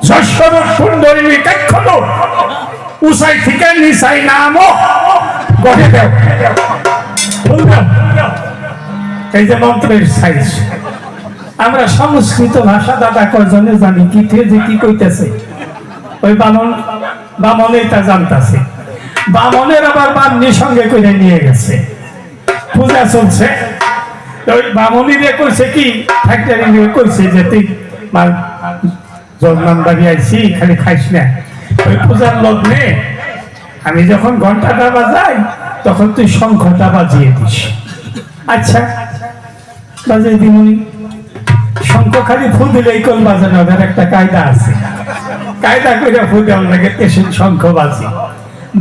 যশোরূপ সুন্দরী বিচক্ষণ উসাই থেকে নিসাই নামও গড়ে দেও। এই যে মন্ত্রের সাইজ আমরা সংস্কৃত ভাষা দাদা কয়জনে জানি কি যে কি কইতেছে। ওই বামনে তা জানতেছে, বামনের আবার বামনির সঙ্গে করে নিয়ে গেছে, পূজা চলছে। ওই বামনিরে কইছে কি ফ্যাক্টরি কইছে যে তুই জজমান বাড়ি আইছি খালি খাইস না, ওই পূজার লগ্নে আমি যখন ঘন্টাটা বাজাই তখন তুই শঙ্খটা বাজিয়ে দিস। আচ্ছা বাজিয়ে দিমনি। শঙ্খ খালি ফু দিলেই কোন বাজানো হবে, একটা কায়দা আছে, কায়দা করে ফু দেওয়ার লাগে তেসিন শঙ্খ বাজি।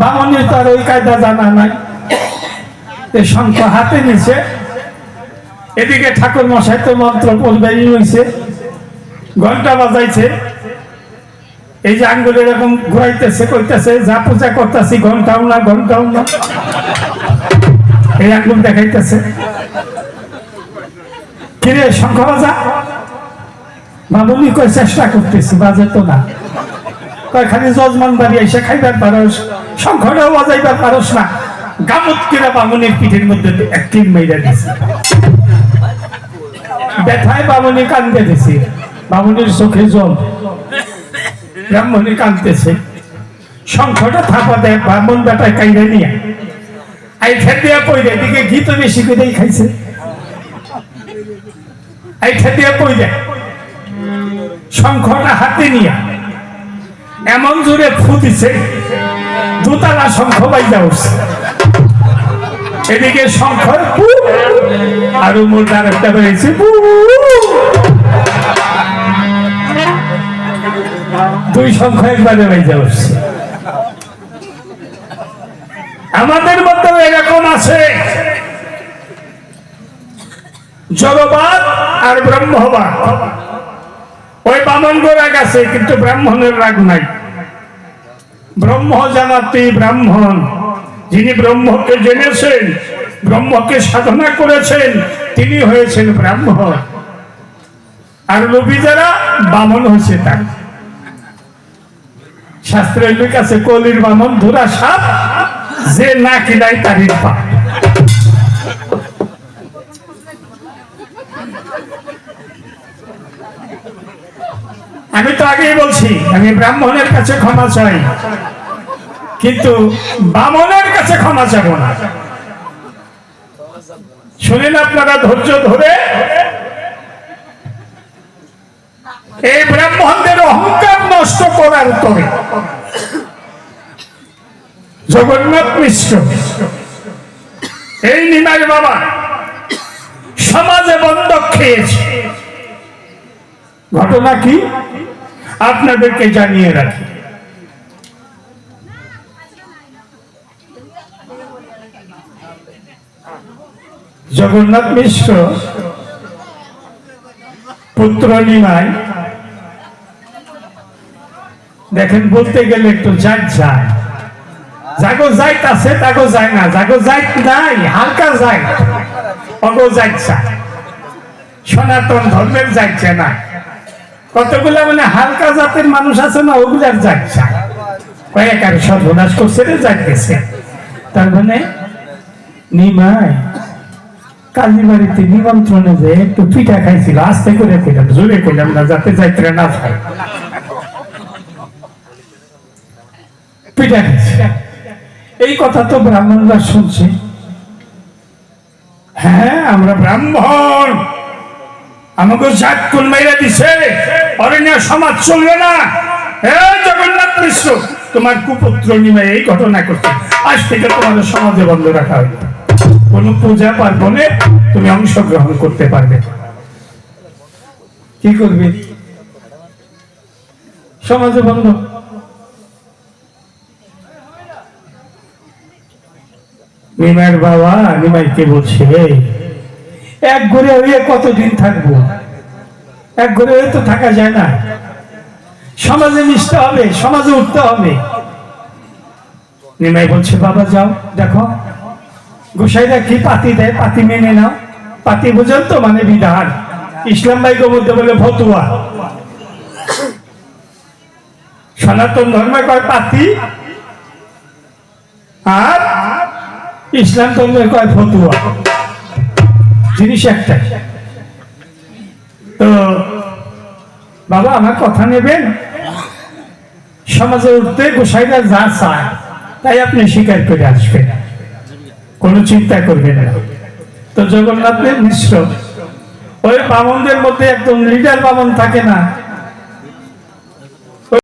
বামনের তো আর ওই কায়দা জানা নাই, শঙ্খ হাতে নিছে, এদিকে ঠাকুর মশাই তো মন্ত্র পড়বেই হয়েছে, ঘন্টা বাজাইছে, এই যে আঙ্গুল এরকম ঘুরাইতেছে কইতেছে যা পূজা করতেছি ঘন্টাও না ঘন্টাও না, এই আঙ্গুল দেখাইতেছে। কিরে শঙ্খ বাজা? বাবুনি কই চেষ্টা করতেছি, বাজে তো না। কয় খালি যজমান বাড়ি এসে খাইবার পারস, শঙ্খটাও বাজাইবার পারস না। গামত কিরা বামুনির পিঠের মধ্যে এক টিম মেরে দিছে, ব্যথায় বামুনি কান্দে দিছে, বামুনির চোখে জল, ব্রাহ্মণী কাঁদতেছে। শঙ্খটা থাপা দেয় ব্রাহ্মণ বেটায় কাইরে নিয়ে এই খেদিয়া পইরে, এদিকে ঘি তো বেশি করেই খাইছে, এই খেদিয়া পইরে শঙ্খটা হাতে নিয়ে এমন জোরে ফু দিছে দুতলা শঙ্খ বাইজা উঠছে। এদিকে শঙ্খ আর মুলদার একটা বেড়েছে, দুই শঙ্খ একবারে বাইজা উঠছে। আমাদের মধ্যে এরকম আছে জড়বাদ আর ব্রহ্মবাদ। ওই বামন রাগ আছে কিন্তু ব্রাহ্মণের রাগ নাই। ব্রহ্ম জানাতে ব্রাহ্মণ, যিনি ব্রহ্মকে জেনেছেন, ব্রহ্মকে সাধনা করেছেন, তিনি হয়েছেন ব্রাহ্মণ। আর লোভী যারা বামন হয়েছে তার শাস্ত্রের কাছে কলির বামন ধরা সাপ, যে না কিনাই তারির পা। আমি তো আগেই বলছি আমি ব্রাহ্মণের কাছে ক্ষমা চাই, কিন্তু বামনের কাছে ক্ষমা চাব না। শুনেন আপনারা ধৈর্য ধরে, এই ব্রাহ্মণদের অহংকার নষ্ট করার তরে জগন্নাথ মিশ্র এই নিমাই বাবা সমাজে বন্ধক খেয়েছে। ঘটনা কি আপনাদেরকে জানিয়ে রাখি। জগন্নাথ মিশ্র পুত্র নিমাই, দেখেন বলতে গেলে একটু যায়, জাগো যাইত আছে তাগো যায় না, জাগো যাইত নাই হালকা যায়, অগো যাইছা সনাতন ধর্মের যাইছে না। কতগুলা মানে হালকা জাতের মানুষ আছে না, ওগুলার যাইছা কয়েক আর সর্বনাশ করছে রে যাইতেছে। তার মানে নিমাই কালীবাড়িতে নিমন্ত্রণে যে একটু পিঠা খাইছিল, আস্তে করে খেলাম, জোরে খেলাম না যাতে যাইতে না খাই, পিঠা খাইছে। এই কথা তো ব্রাহ্মণরা শুনছে, হ্যাঁ আমরা ব্রাহ্মণ, আমাকে জাত কুল মেরে দিছে, অরণ্য সমাজ চলবে না। জগন্নাথ মিশ্র তোমার কুপুত্র নিমাই এই ঘটনা করছে, আজ থেকে তোমাদের সমাজে বন্ধ রাখা হবে, কোন পূজা পার্বণে তুমি অংশগ্রহণ করতে পারবে। কি করবে? সমাজে বন্ধ। নিমাইয়ের বাবা নিমাইকে বলছে, এক ঘরে হইয়ে কতদিন থাকবো, এক ঘরে হয়ে তো থাকা যায় না, সমাজে মিশতে হবে, সমাজে উঠতে হবে। নিমাই বলছে বাবা যাও দেখো গোসাইরা কি পাতি দেয়, পাতি মেনে নাও। পাতি বুঝেন তো, মানে বিধান, ইসলাম বাইকের মধ্যে বলে ফতুয়া। সনাতন ধর্মে কয় পাতি, আর ইসলাম ধর্মে কয় ফতুয়া। জিনিস একটাই। তো বাবা আমার কথা নেবেন, সমাজে উঠতে গোসাইরা যা চায় তাই আপনি স্বীকার করে আসবেন, কোনো চিন্তা করবেন না। তো জগন্নাথের মিশ্র ওই বামনদের মধ্যে একদম লিডার বামন থাকে না,